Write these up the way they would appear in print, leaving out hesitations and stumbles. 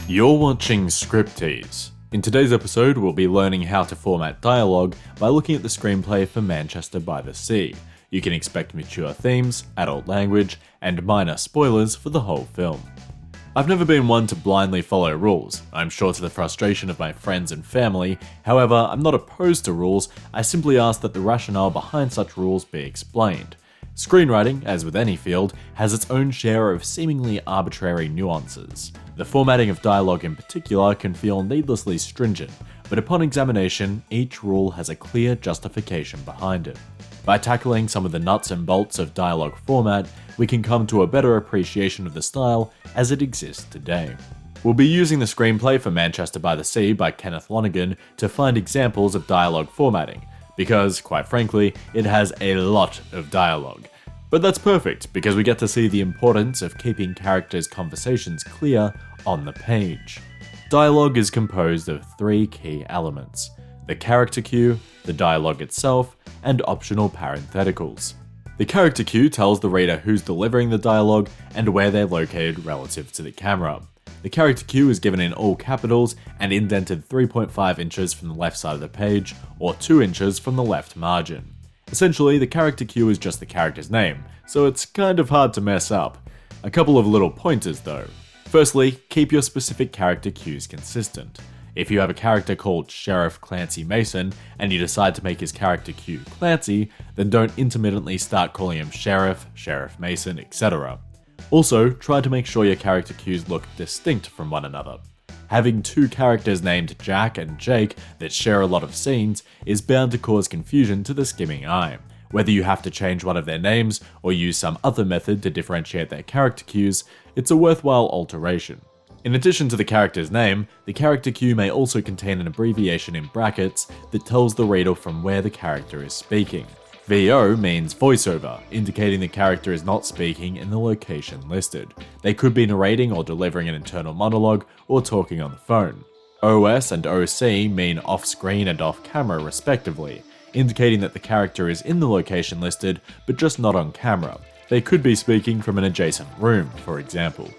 You're watching Scriptease. In today's episode, we'll be learning how to format dialogue by looking at the screenplay for Manchester by the Sea. You can expect mature themes, adult language, and minor spoilers for the whole film. I've never been one to blindly follow rules. I'm sure to the frustration of my friends and family. However, I'm not opposed to rules. I simply ask that the rationale behind such rules be explained. Screenwriting, as with any field, has its own share of seemingly arbitrary nuances. The formatting of dialogue in particular can feel needlessly stringent, but upon examination, each rule has a clear justification behind it. By tackling some of the nuts and bolts of dialogue format, we can come to a better appreciation of the style as it exists today. We'll be using the screenplay for Manchester by the Sea by Kenneth Lonergan to find examples of dialogue formatting, because, quite frankly, it has a lot of dialogue. But that's perfect, because we get to see the importance of keeping characters' conversations clear on the page. Dialogue is composed of three key elements: the character cue, the dialogue itself, and optional parentheticals. The character cue tells the reader who's delivering the dialogue and where they're located relative to the camera. The character cue is given in all capitals and indented 3.5 inches from the left side of the page, or 2 inches from the left margin. Essentially, the character cue is just the character's name, so it's kind of hard to mess up. A couple of little pointers though. Firstly, keep your specific character cues consistent. If you have a character called Sheriff Clancy Mason and you decide to make his character cue Clancy, then don't intermittently start calling him Sheriff, Sheriff Mason, etc. Also, try to make sure your character cues look distinct from one another. Having two characters named Jack and Jake that share a lot of scenes is bound to cause confusion to the skimming eye. Whether you have to change one of their names or use some other method to differentiate their character cues, it's a worthwhile alteration. In addition to the character's name, the character cue may also contain an abbreviation in brackets that tells the reader from where the character is speaking. VO means voiceover, indicating the character is not speaking in the location listed. They could be narrating or delivering an internal monologue or talking on the phone. OS and OC mean off-screen and off-camera respectively, indicating that the character is in the location listed but just not on camera. They could be speaking from an adjacent room, for example.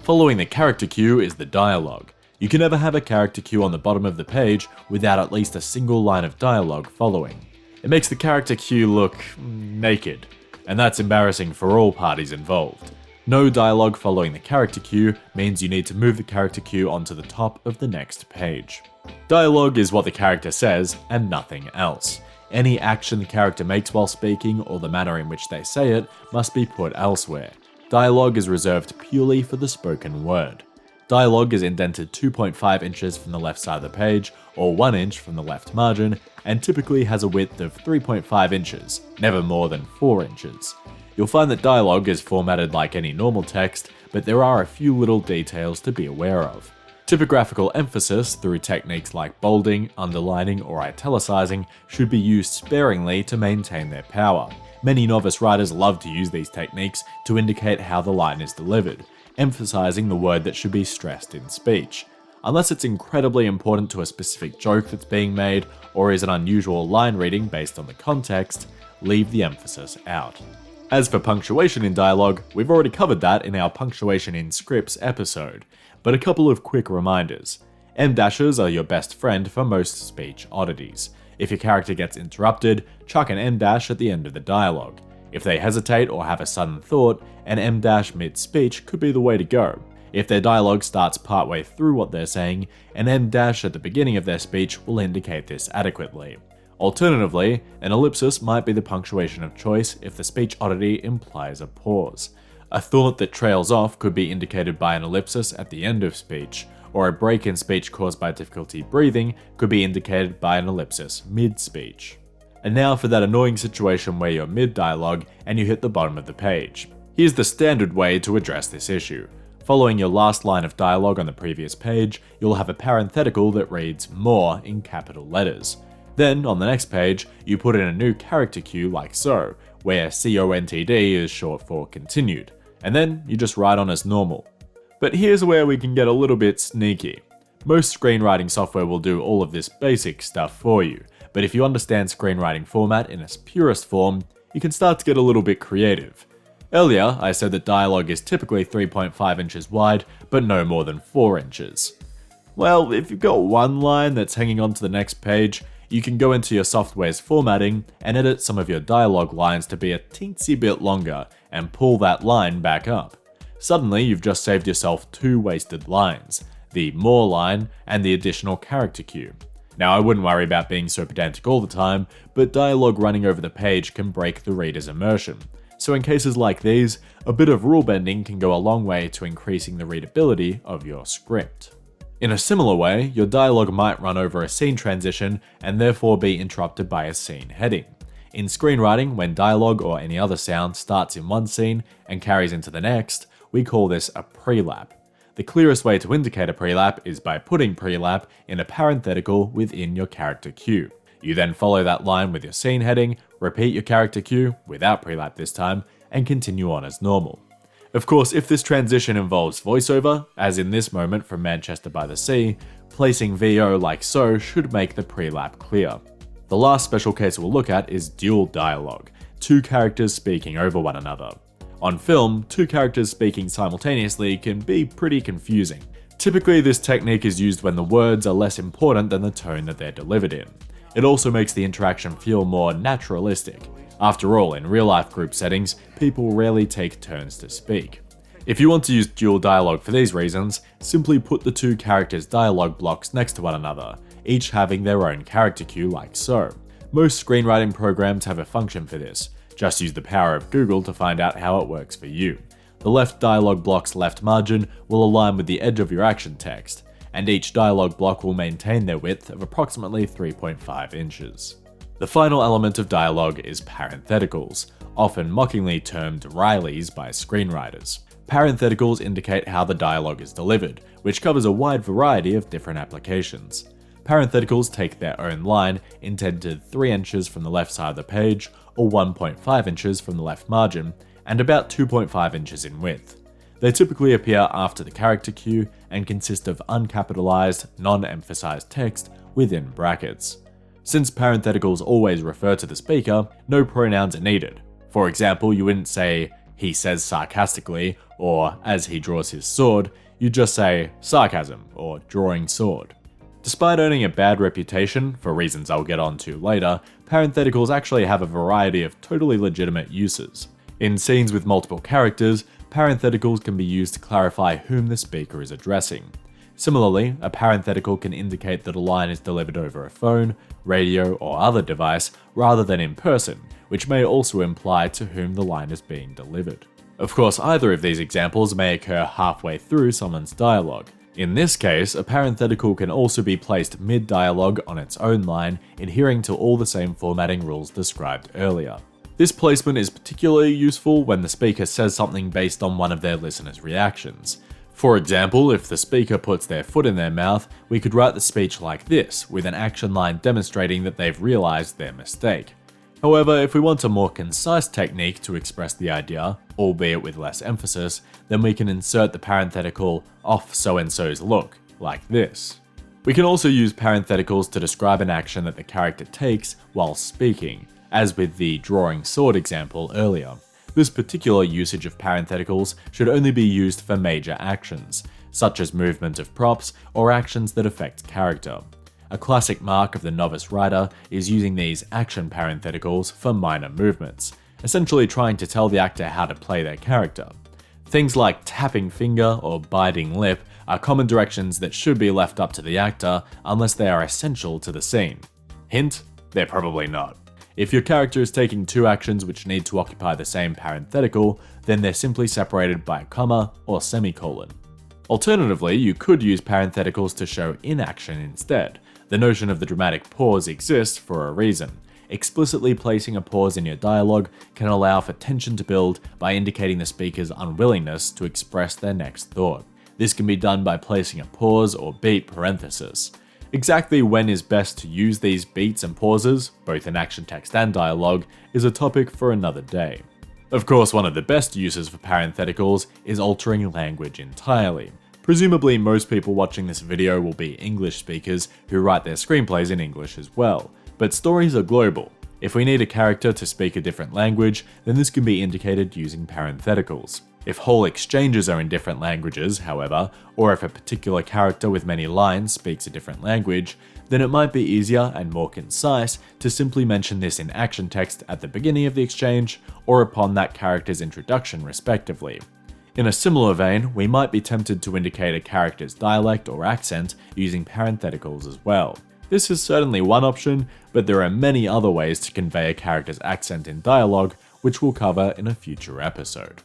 Following the character cue is the dialogue. You can never have a character cue on the bottom of the page without at least a single line of dialogue following. It makes the character cue look naked, and that's embarrassing for all parties involved. No dialogue following the character cue means you need to move the character cue onto the top of the next page. Dialogue is what the character says and nothing else. Any action the character makes while speaking or the manner in which they say it must be put elsewhere. Dialogue is reserved purely for the spoken word. Dialogue is indented 2.5 inches from the left side of the page, or 1 inch from the left margin, and typically has a width of 3.5 inches, never more than 4 inches. You'll find that dialogue is formatted like any normal text, but there are a few little details to be aware of. Typographical emphasis through techniques like bolding, underlining, or italicizing should be used sparingly to maintain their power. Many novice writers love to use these techniques to indicate how the line is delivered, emphasizing the word that should be stressed in speech. Unless it's incredibly important to a specific joke that's being made, or is an unusual line reading based on the context, leave the emphasis out. As for punctuation in dialogue, we've already covered that in our Punctuation in Scripts episode, but a couple of quick reminders. M-dashes are your best friend for most speech oddities. If your character gets interrupted, chuck an M-dash at the end of the dialogue. If they hesitate or have a sudden thought, an M-dash mid-speech could be the way to go. If their dialogue starts partway through what they're saying, an M-dash at the beginning of their speech will indicate this adequately. Alternatively, an ellipsis might be the punctuation of choice if the speech oddity implies a pause. A thought that trails off could be indicated by an ellipsis at the end of speech, or a break in speech caused by difficulty breathing could be indicated by an ellipsis mid-speech. And now for that annoying situation where you're mid-dialogue and you hit the bottom of the page. Here's the standard way to address this issue. Following your last line of dialogue on the previous page, you'll have a parenthetical that reads "more" in capital letters. Then, on the next page, you put in a new character cue like so, where CONTD is short for continued, and then you just write on as normal. But here's where we can get a little bit sneaky. Most screenwriting software will do all of this basic stuff for you, but if you understand screenwriting format in its purest form, you can start to get a little bit creative. Earlier, I said that dialogue is typically 3.5 inches wide, but no more than 4 inches. Well, if you've got one line that's hanging on to the next page, you can go into your software's formatting and edit some of your dialogue lines to be a teensy bit longer and pull that line back up. Suddenly, you've just saved yourself 2 wasted lines, the more line and the additional character cue. Now, I wouldn't worry about being so pedantic all the time, but dialogue running over the page can break the reader's immersion. So in cases like these, a bit of rule bending can go a long way to increasing the readability of your script. In a similar way, your dialogue might run over a scene transition and therefore be interrupted by a scene heading. In screenwriting, when dialogue or any other sound starts in one scene and carries into the next, we call this a prelap. The clearest way to indicate a prelap is by putting prelap in a parenthetical within your character cue. You then follow that line with your scene heading, repeat your character cue, without prelap this time, and continue on as normal. Of course, if this transition involves voiceover, as in this moment from Manchester by the Sea, placing VO like so should make the prelap clear. The last special case we'll look at is dual dialogue, 2 characters speaking over one another. On film, 2 characters speaking simultaneously can be pretty confusing. Typically, this technique is used when the words are less important than the tone that they're delivered in. It also makes the interaction feel more naturalistic. After all, in real-life group settings, people rarely take turns to speak. If you want to use dual dialogue for these reasons, simply put the 2 characters' dialogue blocks next to one another, each having their own character cue like so. Most screenwriting programs have a function for this. Just use the power of Google to find out how it works for you. The left dialogue block's left margin will align with the edge of your action text, and each dialogue block will maintain their width of approximately 3.5 inches. The final element of dialogue is parentheticals, often mockingly termed Rileys by screenwriters. Parentheticals indicate how the dialogue is delivered, which covers a wide variety of different applications. Parentheticals take their own line, intended 3 inches from the left side of the page, or 1.5 inches from the left margin, and about 2.5 inches in width. They typically appear after the character cue and consist of uncapitalized, non-emphasized text within brackets. Since parentheticals always refer to the speaker, no pronouns are needed. For example, you wouldn't say, "he says sarcastically," or "as he draws his sword," you just say, "sarcasm," or "drawing sword." Despite earning a bad reputation, for reasons I'll get onto later, parentheticals actually have a variety of totally legitimate uses. In scenes with multiple characters, parentheticals can be used to clarify whom the speaker is addressing. Similarly, a parenthetical can indicate that a line is delivered over a phone, radio, or other device rather than in person, which may also imply to whom the line is being delivered. Of course, either of these examples may occur halfway through someone's dialogue. In this case, a parenthetical can also be placed mid-dialogue on its own line, adhering to all the same formatting rules described earlier. This placement is particularly useful when the speaker says something based on one of their listeners' reactions. For example, if the speaker puts their foot in their mouth, we could write the speech like this, with an action line demonstrating that they've realized their mistake. However, if we want a more concise technique to express the idea, albeit with less emphasis, then we can insert the parenthetical "off so-and-so's look," like this. We can also use parentheticals to describe an action that the character takes while speaking, as with the drawing sword example earlier. This particular usage of parentheticals should only be used for major actions, such as movement of props or actions that affect character. A classic mark of the novice writer is using these action parentheticals for minor movements, essentially trying to tell the actor how to play their character. Things like tapping finger or biting lip are common directions that should be left up to the actor unless they are essential to the scene. Hint, they're probably not. If your character is taking 2 actions which need to occupy the same parenthetical, then they're simply separated by a comma or semicolon. Alternatively, you could use parentheticals to show inaction instead. The notion of the dramatic pause exists for a reason. Explicitly placing a pause in your dialogue can allow for tension to build by indicating the speaker's unwillingness to express their next thought. This can be done by placing a pause or beat parenthesis. Exactly when is best to use these beats and pauses, both in action text and dialogue, is a topic for another day. Of course, one of the best uses for parentheticals is altering language entirely. Presumably, most people watching this video will be English speakers who write their screenplays in English as well, but stories are global. If we need a character to speak a different language, then this can be indicated using parentheticals. If whole exchanges are in different languages, however, or if a particular character with many lines speaks a different language, then it might be easier and more concise to simply mention this in action text at the beginning of the exchange or upon that character's introduction respectively. In a similar vein, we might be tempted to indicate a character's dialect or accent using parentheticals as well. This is certainly one option, but there are many other ways to convey a character's accent in dialogue, which we'll cover in a future episode.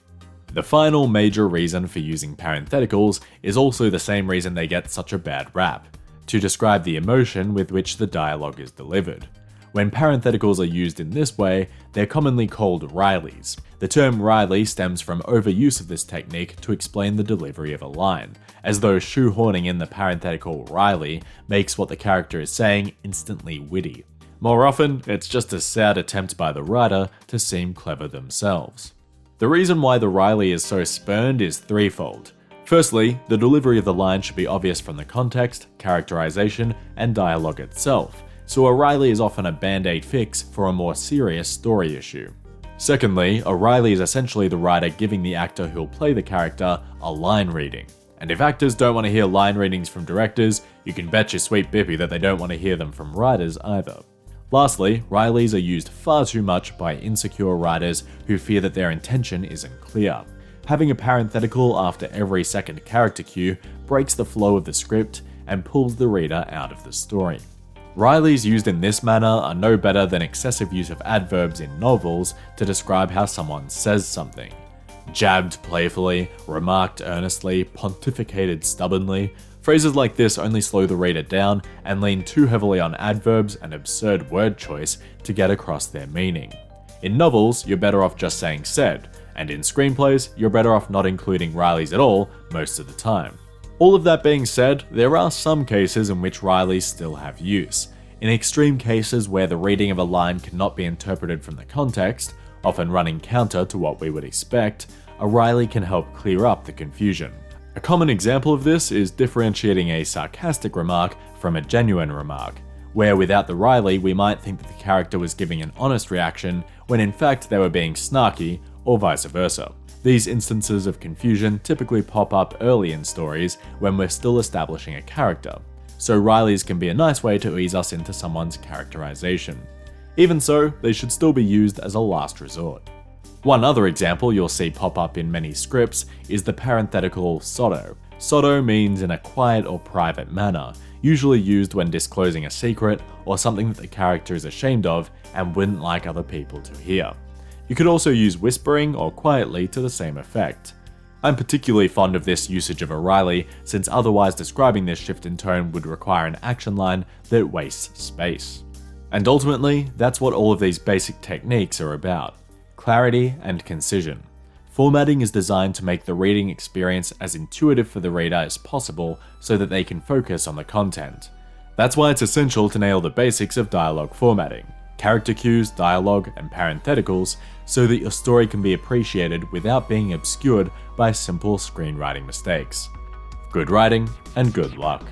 The final major reason for using parentheticals is also the same reason they get such a bad rap: to describe the emotion with which the dialogue is delivered. When parentheticals are used in this way, they're commonly called Rileys. The term Riley stems from overuse of this technique to explain the delivery of a line, as though shoehorning in the parenthetical Riley makes what the character is saying instantly witty. More often, it's just a sad attempt by the writer to seem clever themselves. The reason why the Riley is so spurned is threefold. Firstly, the delivery of the line should be obvious from the context, characterization, and dialogue itself, so a Riley is often a band-aid fix for a more serious story issue. Secondly, a Riley is essentially the writer giving the actor who'll play the character a line reading. And if actors don't want to hear line readings from directors, you can bet your sweet bippy that they don't want to hear them from writers either. Lastly, Rileys are used far too much by insecure writers who fear that their intention isn't clear. Having a parenthetical after every second character cue breaks the flow of the script and pulls the reader out of the story. Rileys used in this manner are no better than excessive use of adverbs in novels to describe how someone says something. Jabbed playfully, remarked earnestly, pontificated stubbornly. Phrases like this only slow the reader down and lean too heavily on adverbs and absurd word choice to get across their meaning. In novels, you're better off just saying said, and in screenplays, you're better off not including Rileys at all most of the time. All of that being said, there are some cases in which Rileys still have use. In extreme cases where the reading of a line cannot be interpreted from the context, often running counter to what we would expect, a Riley can help clear up the confusion. A common example of this is differentiating a sarcastic remark from a genuine remark, where without the Riley we might think that the character was giving an honest reaction when in fact they were being snarky, or vice versa. These instances of confusion typically pop up early in stories when we're still establishing a character, so Rileys can be a nice way to ease us into someone's characterization. Even so, they should still be used as a last resort. One other example you'll see pop up in many scripts is the parenthetical sotto. Sotto means in a quiet or private manner, usually used when disclosing a secret or something that the character is ashamed of and wouldn't like other people to hear. You could also use whispering or quietly to the same effect. I'm particularly fond of this usage of a Riley, since otherwise describing this shift in tone would require an action line that wastes space. And ultimately, that's what all of these basic techniques are about: clarity and concision. Formatting is designed to make the reading experience as intuitive for the reader as possible so that they can focus on the content. That's why it's essential to nail the basics of dialogue formatting: character cues, dialogue, and parentheticals, so that your story can be appreciated without being obscured by simple screenwriting mistakes. Good writing and good luck.